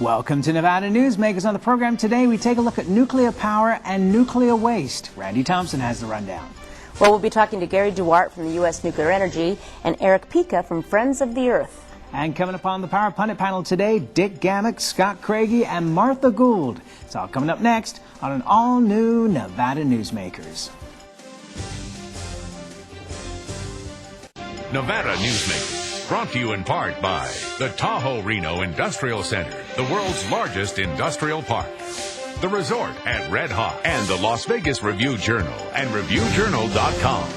Welcome to Nevada Newsmakers. On the program today, we take a look at nuclear power and nuclear waste. Randy Thompson has the rundown. Well, we'll be talking to Gary Duarte from the U.S. Nuclear Energy and Eric Pica from Friends of the Earth. And coming up on the Power Pundit panel today, Dick Gammack, Scott Craigie, and Martha Gould. It's all coming up next on an all-new Nevada Newsmakers. Nevada Newsmakers, brought to you in part by the Tahoe Reno Industrial Center, the world's largest industrial park, the resort at Red Hawk, and the Las Vegas Review-Journal and ReviewJournal.com.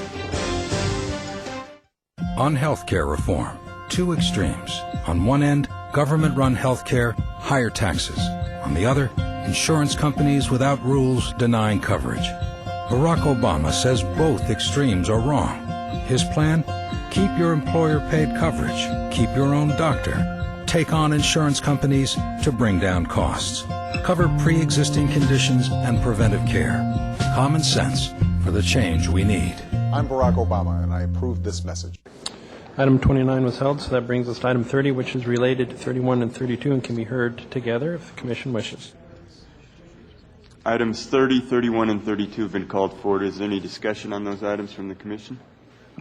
On healthcare reform, two extremes. On one end, government-run healthcare, higher taxes. On the other, insurance companies without rules denying coverage. Barack Obama says both extremes are wrong. His plan? Keep your employer-paid coverage. Keep your own doctor. Take on insurance companies to bring down costs. Cover pre-existing conditions and preventive care. Common sense for the change we need. I'm Barack Obama, and I approve this message. Item 29 was held, so that brings us to item 30, which is related to 31 and 32 and can be heard together if the Commission wishes. Items 30, 31, and 32 have been called forward. Is there any discussion on those items from the Commission?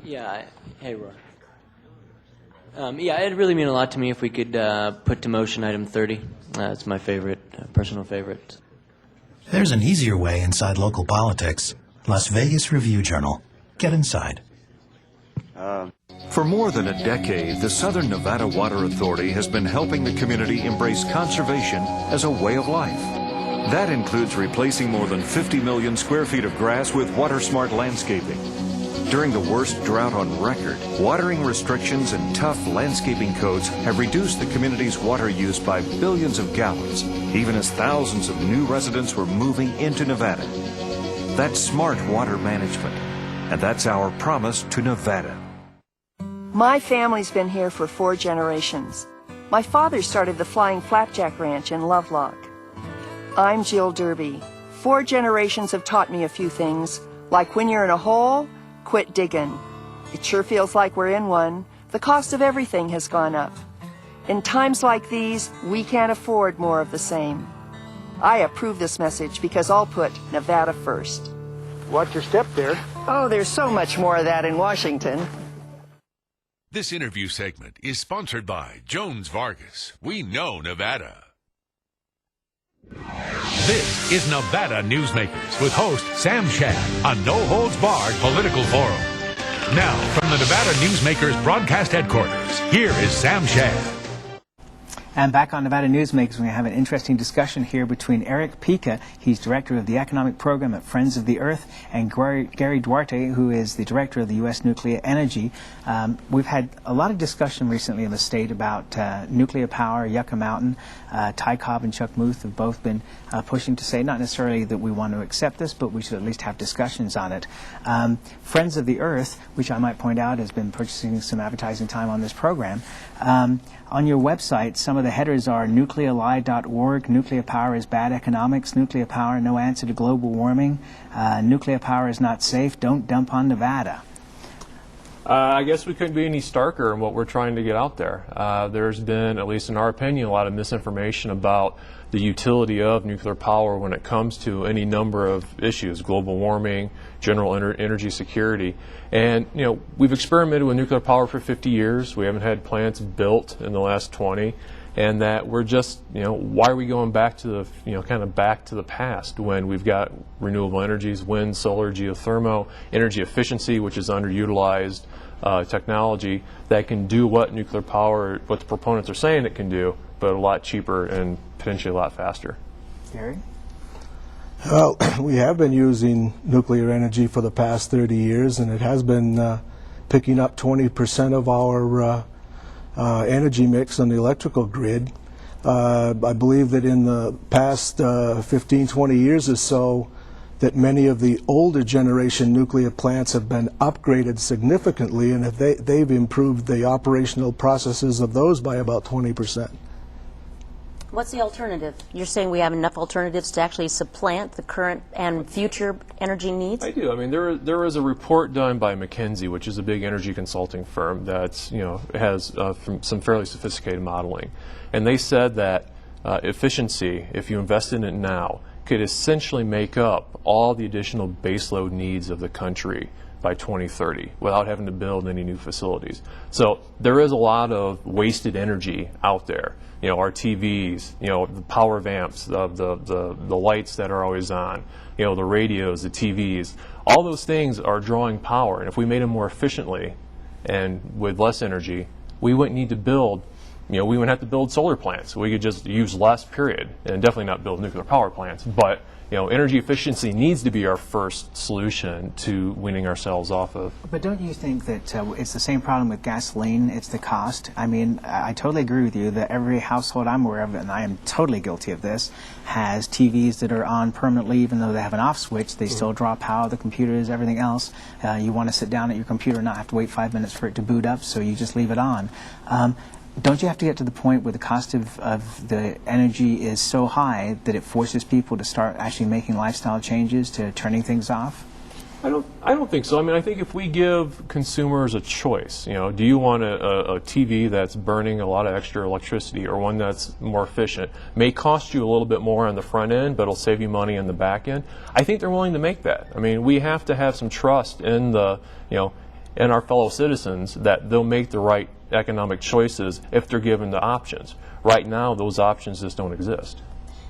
Yeah, hey, Roy. Yeah, it'd really mean a lot to me if we could put to motion item 30. It's my favorite, personal favorite. There's an easier way inside local politics. Las Vegas Review-Journal. Get inside. For more than a decade, the Southern Nevada Water Authority has been helping the community embrace conservation as a way of life. That includes replacing more than 50 million square feet of grass with water-smart landscaping. During the worst drought on record, watering restrictions and tough landscaping codes have reduced the community's water use by billions of gallons, even as thousands of new residents were moving into Nevada. That's smart water management, and that's our promise to Nevada. My family's been here for 4 generations. My father started the Flying Flapjack Ranch in Lovelock. I'm Jill Derby. 4 generations have taught me a few things, like when you're in a hole, quit digging. It sure feels like we're in one. The cost of everything has gone up. In times like these, we can't afford more of the same. I approve this message because I'll put Nevada first. Watch your step there. Oh, there's so much more of that in Washington. This interview segment is sponsored by Jones Vargas. We know Nevada. This is Nevada Newsmakers with host Sam Shad, a no-holds-barred political forum. Now, from the Nevada Newsmakers broadcast headquarters, here is Sam Shad. And back on Nevada Newsmakers, we have an interesting discussion here between Eric Pica, he's director of the economic program at Friends of the Earth, and Gary Duarte, who is the director of the U.S. Nuclear Energy. We've had a lot of discussion recently in the state about nuclear power. Yucca Mountain, Ty Cobb and Chuck Muth have both been pushing to say not necessarily that we want to accept this, but we should at least have discussions on it. Friends of the Earth, which I might point out has been purchasing some advertising time on this program. On your website, some of the headers are nuclearlie.org, nuclear power is bad economics, nuclear power no answer to global warming, nuclear power is not safe, don't dump on Nevada. I guess we couldn't be any starker in what we're trying to get out there. There's been, at least in our opinion, a lot of misinformation about the utility of nuclear power when it comes to any number of issues, global warming, general energy security. And, you know, we've experimented with nuclear power for 50 years. We haven't had plants built in the last 20. And that we're just, you know, why are we going back to the, you know, kind of back to the past when we've got renewable energies, wind, solar, geothermal, energy efficiency, which is underutilized technology that can do what nuclear power, what the proponents are saying it can do, but a lot cheaper and potentially a lot faster. Gary? Well, we have been using nuclear energy for the past 30 years, and it has been picking up 20% of our energy mix on the electrical grid. I believe that in the past 15, 20 years or so, that many of the older generation nuclear plants have been upgraded significantly, and they've improved the operational processes of those by about 20%. What's the alternative? You're saying we have enough alternatives to actually supplant the current and future energy needs? I do. I mean, there was a report done by McKinsey, which is a big energy consulting firm that's, you know, has some fairly sophisticated modeling. And they said that efficiency, if you invest in it now, could essentially make up all the additional baseload needs of the country by 2030 without having to build any new facilities. So there is a lot of wasted energy out there. You know, our TVs, you know, the power vamps, the lights that are always on, you know, the radios, the TVs, all those things are drawing power. And if we made them more efficiently and with less energy, we wouldn't need to build, you know, we wouldn't have to build solar plants. We could just use less, period, and definitely not build nuclear power plants. But, you know, energy efficiency needs to be our first solution to weaning ourselves off of. But don't you think that it's the same problem with gasoline? It's the cost. I mean, I totally agree with you that every household I'm aware of, and I am totally guilty of this, has TVs that are on permanently, even though they have an off switch. They still draw power, the computers, everything else. You want to sit down at your computer and not have to wait 5 minutes for it to boot up, so you just leave it on. Don't you have to get to the point where the cost of the energy is so high that it forces people to start actually making lifestyle changes, to turning things off? I don't think so. I mean, I think if we give consumers a choice, you know, do you want a TV that's burning a lot of extra electricity or one that's more efficient? May cost you a little bit more on the front end, but it'll save you money on the back end. I think they're willing to make that. I mean, we have to have some trust in the, you know, in our fellow citizens that they'll make the right economic choices if they're given the options. Right now, those options just don't exist.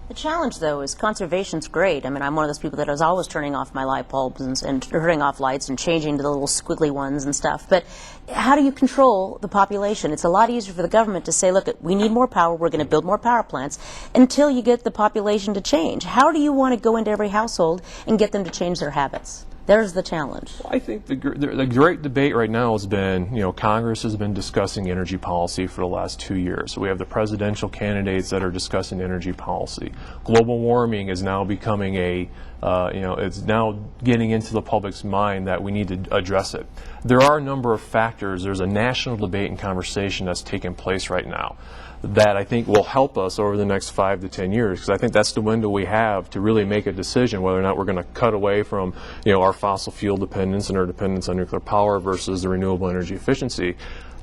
The challenge, though, is conservation's great. I mean, I'm one of those people that is always turning off my light bulbs and turning off lights and changing to the little squiggly ones and stuff. But how do you control the population? It's a lot easier for the government to say, look, we need more power, we're going to build more power plants, until you get the population to change. How do you want to go into every household and get them to change their habits? There's the challenge. Well, I think the great debate right now has been, you know, Congress has been discussing energy policy for the last 2 years. So we have the presidential candidates that are discussing energy policy. Global warming is now becoming a, you know, it's now getting into the public's mind that we need to address it. There are a number of factors. There's a national debate and conversation that's taking place right now that I think will help us over the next 5 to 10 years, because I think that's the window we have to really make a decision whether or not we're going to cut away from, you know, our fossil fuel dependence and our dependence on nuclear power versus the renewable energy efficiency.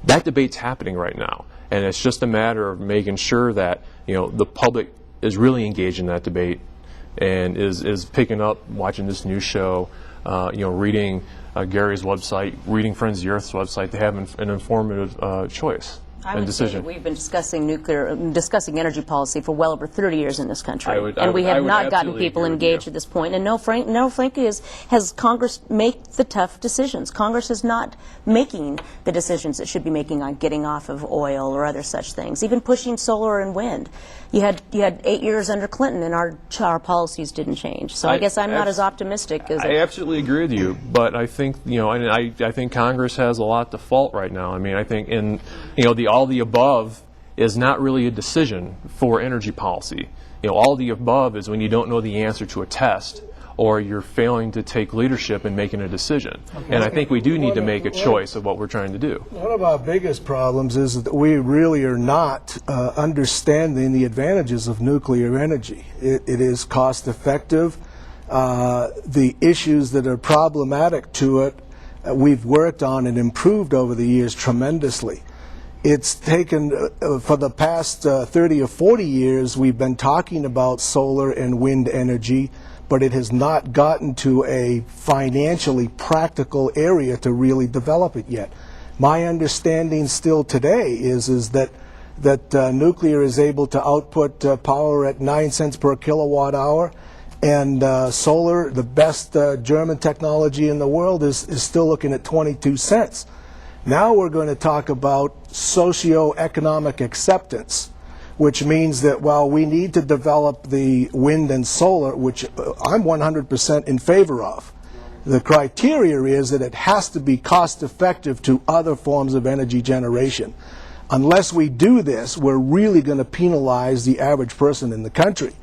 That debate's happening right now, and it's just a matter of making sure that, you know, the public is really engaged in that debate and is picking up, watching this news show, you know, reading Gary's website, reading Friends of the Earth's website to have an informative choice. I would say that we've been discussing energy policy for well over 30 years in this country, and we have not gotten people engaged at this point. And no, frankly, has Congress make the tough decisions. Congress is not making the decisions it should be making on getting off of oil or other such things. Even pushing solar and wind. You had 8 years under Clinton, and our policies didn't change. So I guess I'm not as optimistic as I absolutely agree with you, but I think, you know, and I think Congress has a lot to fault right now. I mean, I think in, you know, all the above is not really a decision for energy policy. You know, all the above is when you don't know the answer to a test or you're failing to take leadership in making a decision. Okay. And I think we do need to make a choice of what we're trying to do. One of our biggest problems is that we really are not understanding the advantages of nuclear energy. It is cost effective. The issues that are problematic to it, we've worked on and improved over the years tremendously. It's taken, for the past 30 or 40 years, we've been talking about solar and wind energy, but it has not gotten to a financially practical area to really develop it yet. My understanding still today is that nuclear is able to output power at 9 cents per kilowatt hour, and solar, the best German technology in the world, is still looking at 22 cents. Now we're going to talk about socio-economic acceptance, which means that while we need to develop the wind and solar, which I'm 100% in favor of, the criteria is that it has to be cost effective to other forms of energy generation. Unless we do this, we're really going to penalize the average person in the country.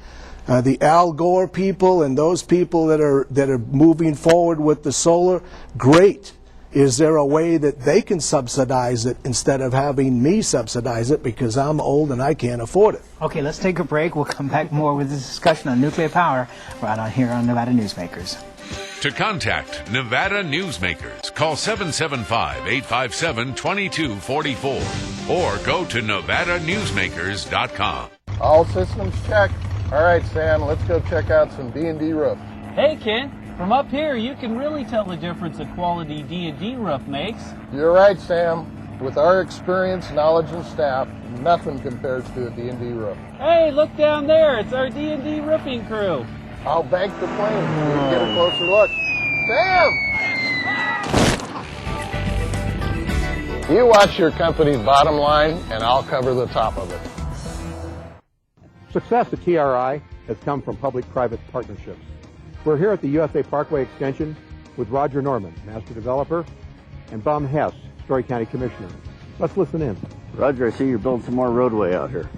The Al Gore people and those people that are moving forward with the solar, great. Is there a way that they can subsidize it instead of having me subsidize it because I'm old and I can't afford it? Okay, let's take a break. We'll come back more with this discussion on nuclear power right on here on Nevada Newsmakers. To contact Nevada Newsmakers, call 775-857-2244 or go to NevadaNewsmakers.com. All systems check. All right, Sam, let's go check out some D&D roof. Hey, Ken. From up here, you can really tell the difference a quality D&D roof makes. You're right, Sam. With our experience, knowledge, and staff, nothing compares to a D&D roof. Hey, look down there. It's our D&D roofing crew. I'll bank the plane so we can get a closer look. Sam! You watch your company's bottom line, and I'll cover the top of it. Success at TRI has come from public-private partnerships. We're here at the USA Parkway Extension with Roger Norman, Master Developer, and Bum Hess, Story County Commissioner. Let's listen in. Roger, I see you're building some more roadway out here.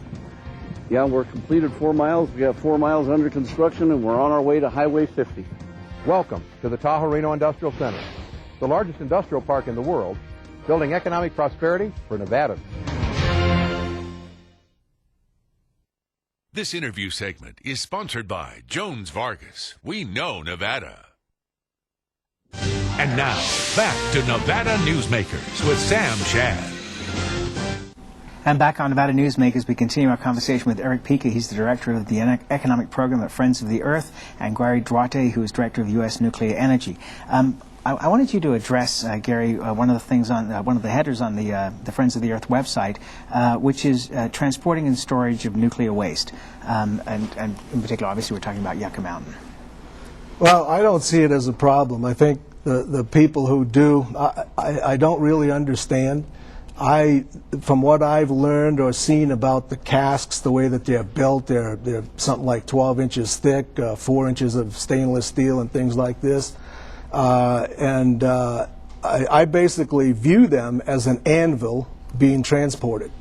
Yeah, we're completed 4 miles. We got 4 miles under construction, and we're on our way to Highway 50. Welcome to the Tahoe Reno Industrial Center, the largest industrial park in the world, building economic prosperity for Nevada. This interview segment is sponsored by Jones Vargas. We know Nevada. And now, back to Nevada Newsmakers with Sam Shad. And back on Nevada Newsmakers, we continue our conversation with Eric Pica. He's the director of the economic program at Friends of the Earth, and Gary Duarte, who is director of U.S. Nuclear Energy. I wanted you to address, Gary, one of the things on one of the headers on the Friends of the Earth website, which is transporting and storage of nuclear waste, and in particular, obviously, we're talking about Yucca Mountain. Well, I don't see it as a problem. I think the people who do, I don't really understand. From what I've learned or seen about the casks, the way that they're built, they're something like 12 inches thick, 4 inches of stainless steel and things like this. I basically view them as an anvil being transported.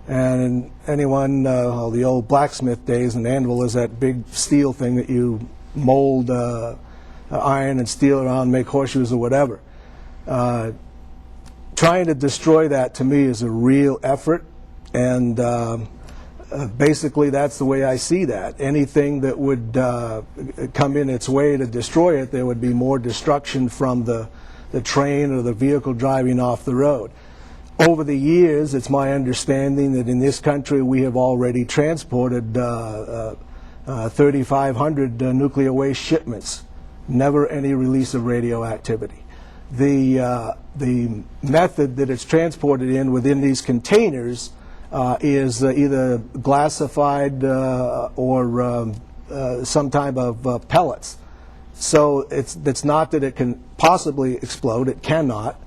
And anyone, the old blacksmith days, an anvil is that big steel thing that you mold iron and steel around, make horseshoes or whatever. Trying to destroy that, to me, is a real effort, and basically that's the way I see that. Anything that would come in its way to destroy it, there would be more destruction from the train or the vehicle driving off the road. Over the years, it's my understanding that in this country we have already transported 3,500 nuclear waste shipments. Never any release of radioactivity. The method that it's transported in within these containers is either glassified or some type of pellets. So it's not that it can possibly explode, it cannot,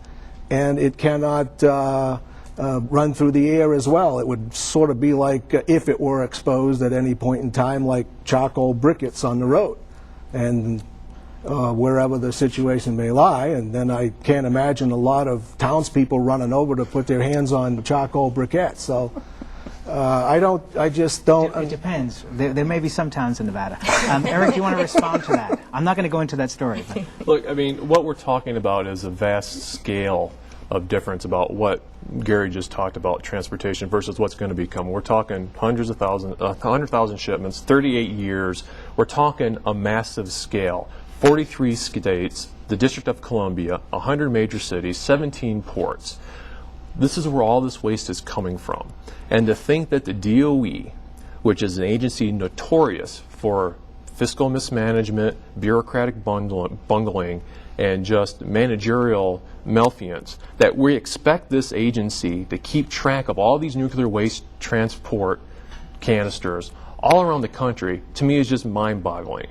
and it cannot run through the air as well. It would sort of be like if it were exposed at any point in time, like charcoal briquettes on the road, and wherever the situation may lie. And then I can't imagine a lot of townspeople running over to put their hands on the charcoal briquettes. So I just don't. It depends. There may be some towns in Nevada. Eric, do you want to respond to that? I'm not going to go into that story. But. Look, I mean, what we're talking about is a vast scale of difference about what Gary just talked about, transportation versus what's going to be coming. We're talking hundreds of thousands, 100,000 shipments, 38 years. We're talking a massive scale. 43 states, the District of Columbia, 100 major cities, 17 ports. This is where all this waste is coming from. And to think that the DOE, which is an agency notorious for fiscal mismanagement, bureaucratic bungling, and just managerial malfeasance, that we expect this agency to keep track of all these nuclear waste transport canisters all around the country, to me is just mind-boggling.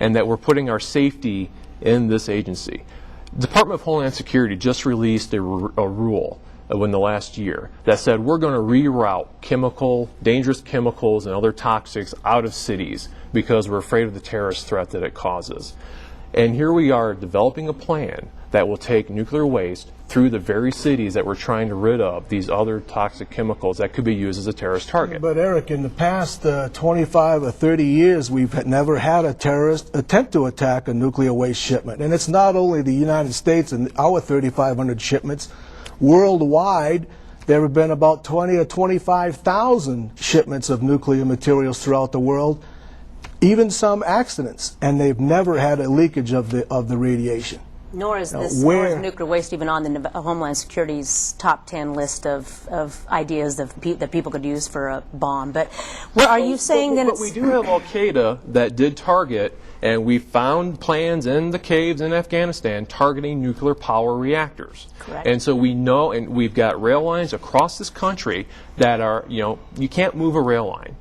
And that we're putting our safety in this agency. The Department of Homeland Security just released a rule in the last year that said we're going to reroute dangerous chemicals and other toxics out of cities because we're afraid of the terrorist threat that it causes. And here we are developing a plan that will take nuclear waste through the very cities that we're trying to rid of these other toxic chemicals that could be used as a terrorist target. But Eric, in the past 25 or 30 years, we've never had a terrorist attempt to attack a nuclear waste shipment. And it's not only the United States and our 3,500 shipments. Worldwide, there have been about 20 or 25,000 shipments of nuclear materials throughout the world, even some accidents, and they've never had a leakage of the radiation. Nor is nuclear waste even on the Homeland Security's top 10 list of ideas that people could use for a bomb. But are you saying that But we do have Al-Qaeda that did target, and we found plans in the caves in Afghanistan targeting nuclear power reactors. Correct. And so we know, and we've got rail lines across this country that are, you can't move a rail line.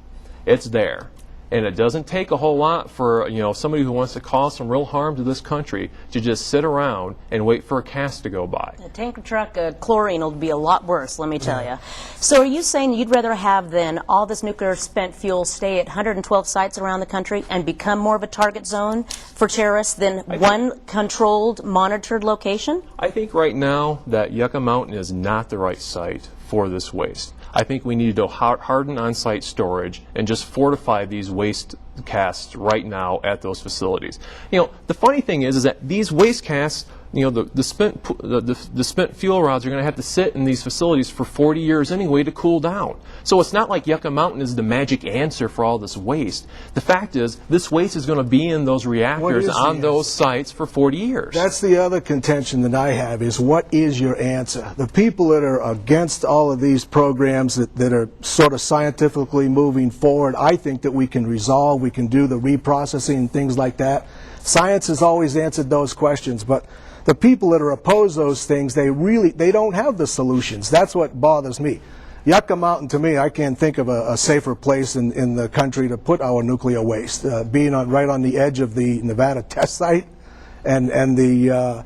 It's there. And it doesn't take a whole lot for somebody who wants to cause some real harm to this country to just sit around and wait for a cast to go by. A tanker truck, chlorine will be a lot worse, let me tell you. So are you saying you'd rather have then all this nuclear spent fuel stay at 112 sites around the country and become more of a target zone for terrorists than one controlled, monitored location? I think right now that Yucca Mountain is not the right site for this waste. I think we need to harden on-site storage and just fortify these waste casts right now at those facilities. The funny thing is that these waste casts, the spent fuel rods are going to have to sit in these facilities for 40 years anyway to cool down. So it's not like Yucca Mountain is the magic answer for all this waste. The fact is, this waste is going to be in those reactors on those sites for 40 years. That's the other contention that I have is, what is your answer? The people that are against all of these programs that are sort of scientifically moving forward, I think that we can resolve, we can do the reprocessing and things like that. Science has always answered those questions, but the people that are opposed to those things, they don't have the solutions. That's what bothers me. Yucca Mountain, to me, I can't think of a safer place in the country to put our nuclear waste. Being right on the edge of the Nevada test site, and the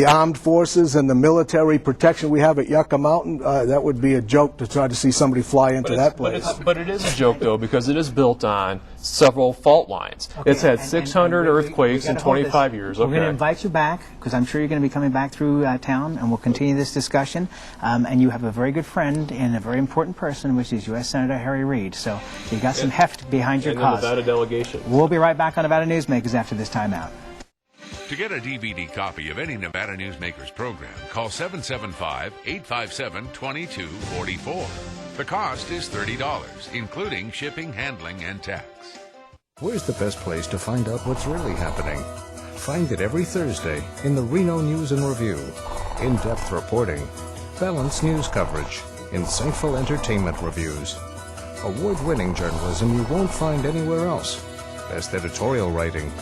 armed forces and the military protection we have at Yucca Mountain, that would be a joke to try to see somebody fly into that place. But it is a joke, though, because it is built on several fault lines. Okay, it's had 600 earthquakes in 25 years. We're going to invite you back, because I'm sure you're going to be coming back through town, and we'll continue this discussion. And you have a very good friend and a very important person, which is U.S. Senator Harry Reid. So you got some heft behind your cause. And the Nevada delegation. We'll be right back on Nevada Newsmakers after this timeout. To get a DVD copy of any Nevada Newsmakers program, call 775-857-2244. The cost is $30, including shipping, handling, and tax. Where's the best place to find out what's really happening? Find it every Thursday in the Reno News and Review. In-depth reporting, balanced news coverage, insightful entertainment reviews, award-winning journalism you won't find anywhere else, best editorial writing,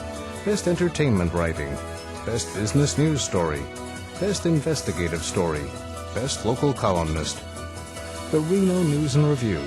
best entertainment writing, best business news story, best investigative story, best local columnist. The Reno News and Review,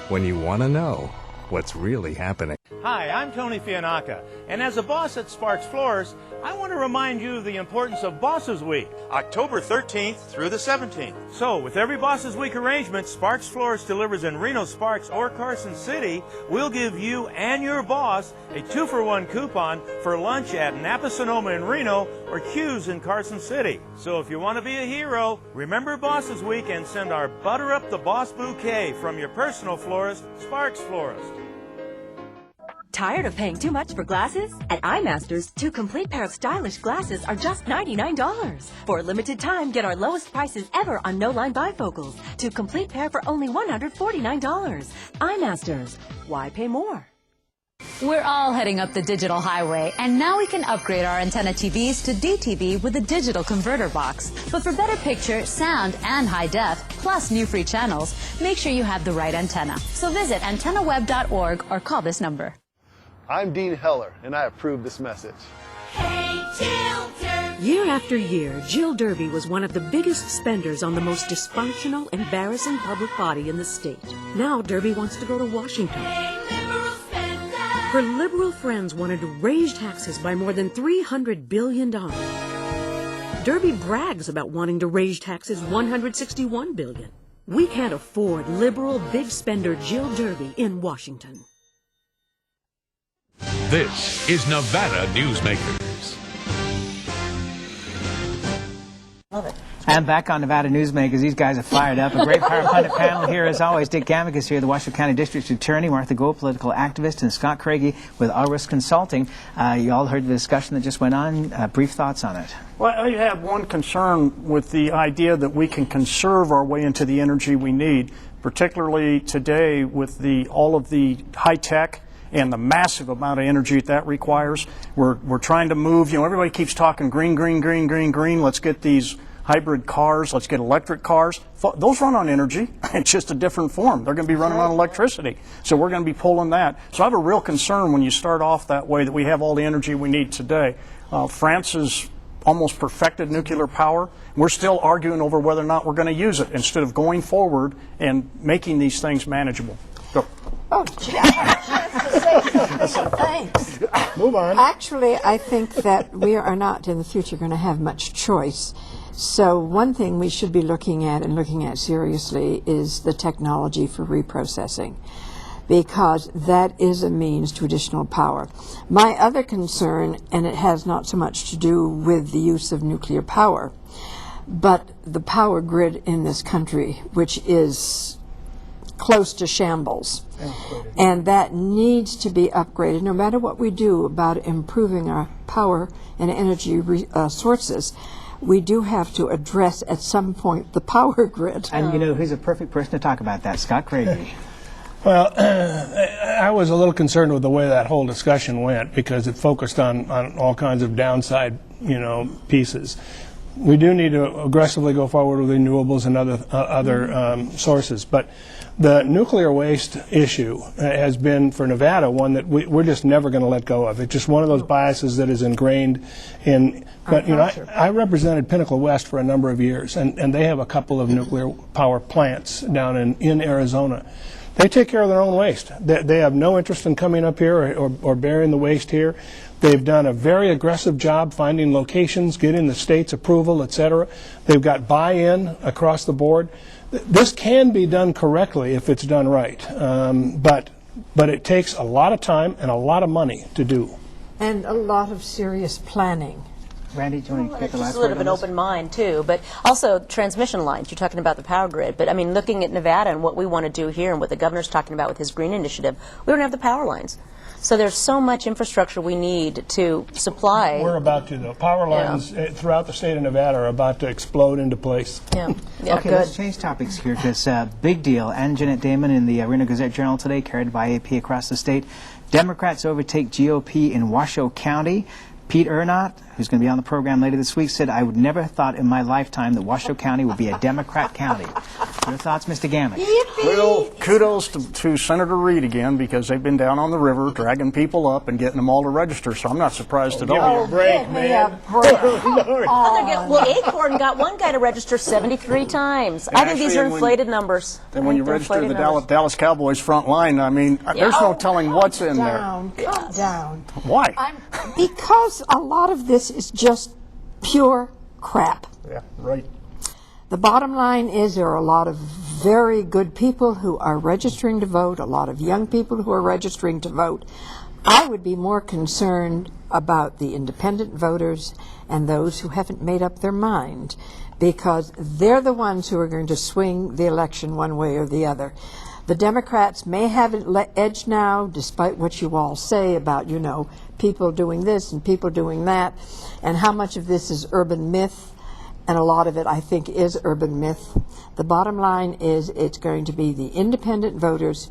when you want to know what's really happening. Hi, I'm Tony Fianacca, and as a boss at Sparks Floors, I want to remind you of the importance of Bosses Week, October 13th through the 17th. So, with every Bosses Week arrangement Sparks Floors delivers in Reno, Sparks, or Carson City, we'll give you and your boss a 2-for-1 coupon for lunch at Napa Sonoma in Reno or Q's in Carson City. So if you want to be a hero, remember Bosses Week and send our Butter Up the Boss bouquet from your personal florist, Sparks Florist. Tired of paying too much for glasses? At iMasters, 2 complete pair of stylish glasses are just $99. For a limited time, get our lowest prices ever on no-line bifocals. 2 complete pair for only $149. iMasters. Why pay more? We're all heading up the digital highway, and now we can upgrade our antenna TVs to DTV with a digital converter box. But for better picture, sound, and high def, plus new free channels, make sure you have the right antenna. So visit antennaweb.org or call this number. I'm Dean Heller, and I approve this message. Hey, Jill Derby. Year after year, Jill Derby was one of the biggest spenders on the most dysfunctional, embarrassing public body in the state. Now Derby wants to go to Washington. Hey, liberal spender. Her liberal friends wanted to raise taxes by more than $300 billion. Derby brags about wanting to raise taxes $161 billion. We can't afford liberal big spender Jill Derby in Washington. This is Nevada Newsmakers. Love it. And back on Nevada Newsmakers, these guys are fired up. A great Power Pundit panel here as always. Dick Gamicus here, the Washoe County District Attorney, Martha Gould, political activist, and Scott Craigie with All Risk Consulting. You all heard the discussion that just went on. Brief thoughts on it. Well, I have one concern with the idea that we can conserve our way into the energy we need, particularly today with all of the high tech and the massive amount of energy that requires. We're trying to move, everybody keeps talking green, green, green, green, green. Let's get these hybrid cars, let's get electric cars. Those run on energy. It's just a different form. They're going to be running on electricity. So we're going to be pulling that. So I have a real concern when you start off that way that we have all the energy we need today. France has almost perfected nuclear power. We're still arguing over whether or not we're going to use it instead of going forward and making these things manageable. Go. Oh, gee, thanks. Move on. Actually, I think that we are not in the future going to have much choice. So one thing we should be looking at and looking at seriously is the technology for reprocessing, because that is a means to additional power. My other concern, and it has not so much to do with the use of nuclear power, but the power grid in this country, which is close to shambles. And that needs to be upgraded no matter what we do about improving our power and energy sources. We do have to address at some point the power grid. And who's a perfect person to talk about that? Scott Craigie. Well, I was a little concerned with the way that whole discussion went because it focused on all kinds of downside, pieces. We do need to aggressively go forward with renewables and other sources, but the nuclear waste issue has been for Nevada one that we're just never going to let go of. It's just one of those biases that is ingrained in. But I represented Pinnacle West for a number of years, and they have a couple of nuclear power plants down in Arizona. They take care of their own waste. They have no interest in coming up here or burying the waste here. They've done a very aggressive job finding locations, getting the state's approval, etc. They've got buy-in across the board. This can be done correctly if it's done right, but it takes a lot of time and a lot of money to do. And a lot of serious planning. Randy, do you want to get the last Just a little bit of an open mind, too. But also transmission lines. You're talking about the power grid. But, looking at Nevada and what we want to do here and what the governor's talking about with his green initiative, we don't have the power lines. So there's so much infrastructure we need to supply. We're about to, though. Power lines throughout the state of Nevada are about to explode into place. Yeah. Okay, good. let's change topics here because big deal. Ann Jeanette Damon in the Reno Gazette-Journal today, carried by AP across the state. Democrats overtake GOP in Washoe County. Pete Ernott, who's going to be on the program later this week, said, "I would never have thought in my lifetime that Washoe County would be a Democrat county." Your thoughts, Mr. Gammon? Well, kudos to Senator Reid again, because they've been down on the river dragging people up and getting them all to register, so I'm not surprised at all. Give me a break, man. Well, Acorn got one guy to register 73 times. I think these are inflated numbers. And when you register the Dallas Cowboys front line, there's no telling what's in there. Calm down. Why? Because a lot of this is just pure crap. Yeah, right. The bottom line is there are a lot of very good people who are registering to vote, a lot of young people who are registering to vote. I would be more concerned about the independent voters and those who haven't made up their mind, because they're the ones who are going to swing the election one way or the other. The Democrats may have an edge now, despite what you all say about, people doing this and people doing that, and how much of this is urban myth, and a lot of it, I think, is urban myth. The bottom line is it's going to be the independent voters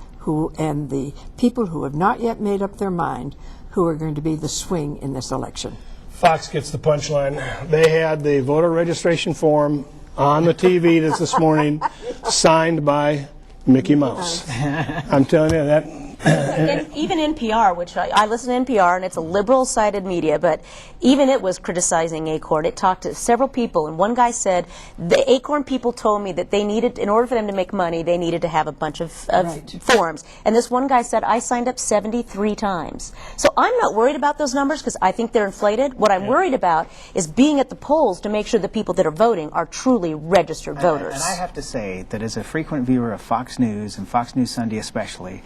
and the people who have not yet made up their mind who are going to be the swing in this election. Fox gets the punchline. They had the voter registration form on the TV this morning, signed by Mickey Mouse. I'm telling you that. And even NPR, which I listen to NPR, and it's a liberal-sided media, but even it was criticizing Acorn. It talked to several people, and one guy said, the Acorn people told me that they needed, in order for them to make money, they needed to have a bunch of forms. And this one guy said, I signed up 73 times. So I'm not worried about those numbers because I think they're inflated. What I'm worried about is being at the polls to make sure the people that are voting are truly registered voters. And I have to say that as a frequent viewer of Fox News, and Fox News Sunday especially,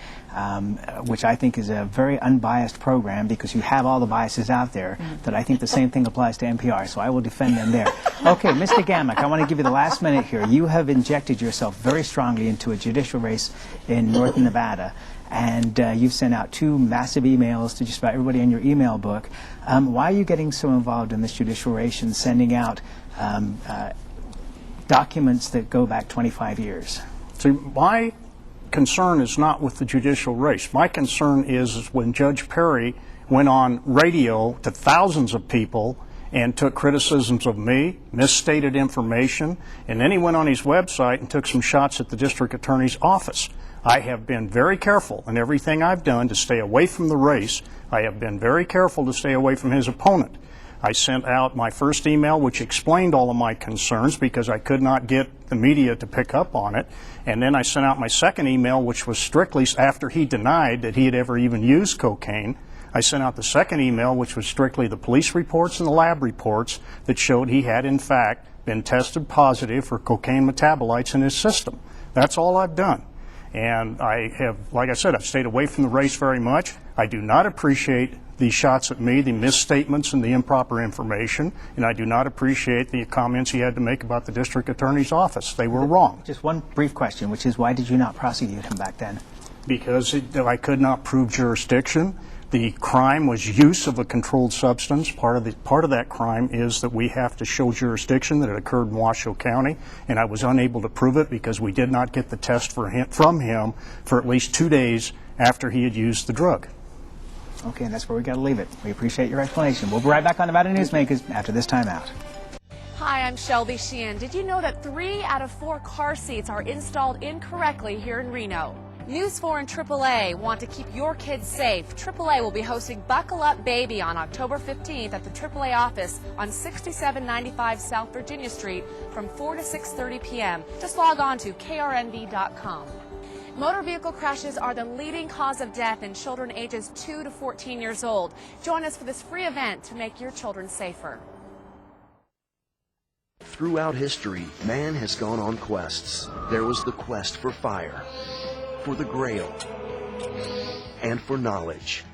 which I think is a very unbiased program because you have all the biases out there, that I think the same thing applies to NPR, so I will defend them there. Okay, Mr. Gamak, I want to give you the last minute here. You have injected yourself very strongly into a judicial race in North Nevada, and you've sent out 2 massive emails to just about everybody in your email book. Why are you getting so involved in this judicial race and sending out documents that go back 25 years? See, my concern is not with the judicial race. My concern is when Judge Perry went on radio to thousands of people and took criticisms of me, misstated information, and then he went on his website and took some shots at the district attorney's office. I have been very careful in everything I've done to stay away from the race. I have been very careful to stay away from his opponent. I sent out my first email, which explained all of my concerns because I could not get the media to pick up on it. And then I sent out my second email, which was strictly after he denied that he had ever even used cocaine. I sent out the second email, which was strictly the police reports and the lab reports that showed he had, in fact, been tested positive for cocaine metabolites in his system. That's all I've done. And I have, like I said, I've stayed away from the race very much. I do not appreciate the shots at me, the misstatements and the improper information, and I do not appreciate the comments he had to make about the district attorney's office. They were wrong. Just one brief question, which is why did you not prosecute him back then? Because I could not prove jurisdiction. The crime was use of a controlled substance. Part of that crime is that we have to show jurisdiction that it occurred in Washoe County, and I was unable to prove it because we did not get the test from him for at least 2 days after he had used the drug. Okay, and that's where we got to leave it. We appreciate your explanation. We'll be right back on Nevada Newsmakers after this time out. Hi, I'm Shelby Sheehan. Did you know that 3 out of 4 car seats are installed incorrectly here in Reno? News 4 and AAA want to keep your kids safe. AAA will be hosting Buckle Up Baby on October 15th at the AAA office on 6795 South Virginia Street from 4 to 6:30 p.m. Just log on to krnv.com. Motor vehicle crashes are the leading cause of death in children ages 2 to 14 years old. Join us for this free event to make your children safer. Throughout history, man has gone on quests. There was the quest for fire, for the Grail, and for knowledge.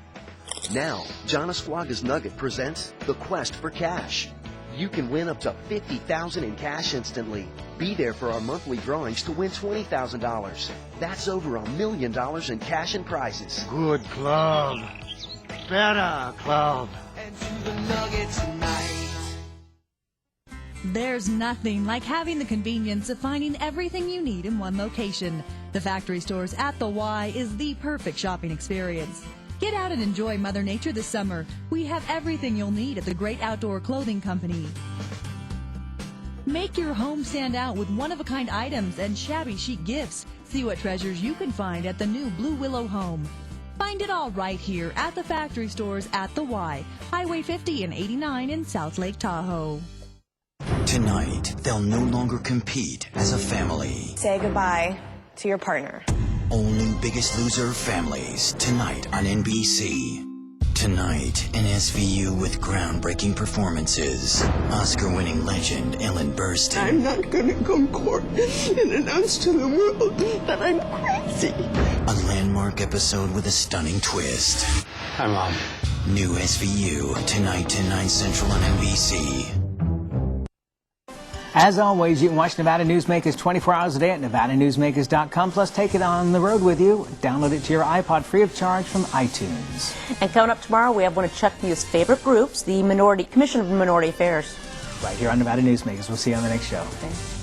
Now, Jonasquaga's Nugget presents the quest for cash. You can win up to $50,000 in cash instantly. Be there for our monthly drawings to win $20,000. That's over $1 million in cash and prizes. Good club. Better club. And to the Nugget tonight. There's nothing like having the convenience of finding everything you need in one location. The factory stores at the Y is the perfect shopping experience. Get out and enjoy Mother Nature this summer. We have everything you'll need at the Great Outdoor Clothing Company. Make your home stand out with one-of-a-kind items and shabby chic gifts. See what treasures you can find at the new Blue Willow home. Find it all right here at the factory stores at the Y, Highway 50 and 89 in South Lake Tahoe. Tonight, they'll no longer compete as a family. Say goodbye to your partner. All new Biggest Loser families, tonight on NBC. Tonight, an SVU with groundbreaking performances. Oscar-winning legend Ellen Burstyn. I'm not gonna go to court and announce to the world that I'm crazy. A landmark episode with a stunning twist. Hi, Mom. New SVU, tonight 10, 9 Central on NBC. As always, you can watch Nevada Newsmakers 24 hours a day at nevadanewsmakers.com. Plus, take it on the road with you. Download it to your iPod free of charge from iTunes. And coming up tomorrow, we have one of Chuck New's favorite groups, the Commission of Minority Affairs. Right here on Nevada Newsmakers. We'll see you on the next show. Thanks.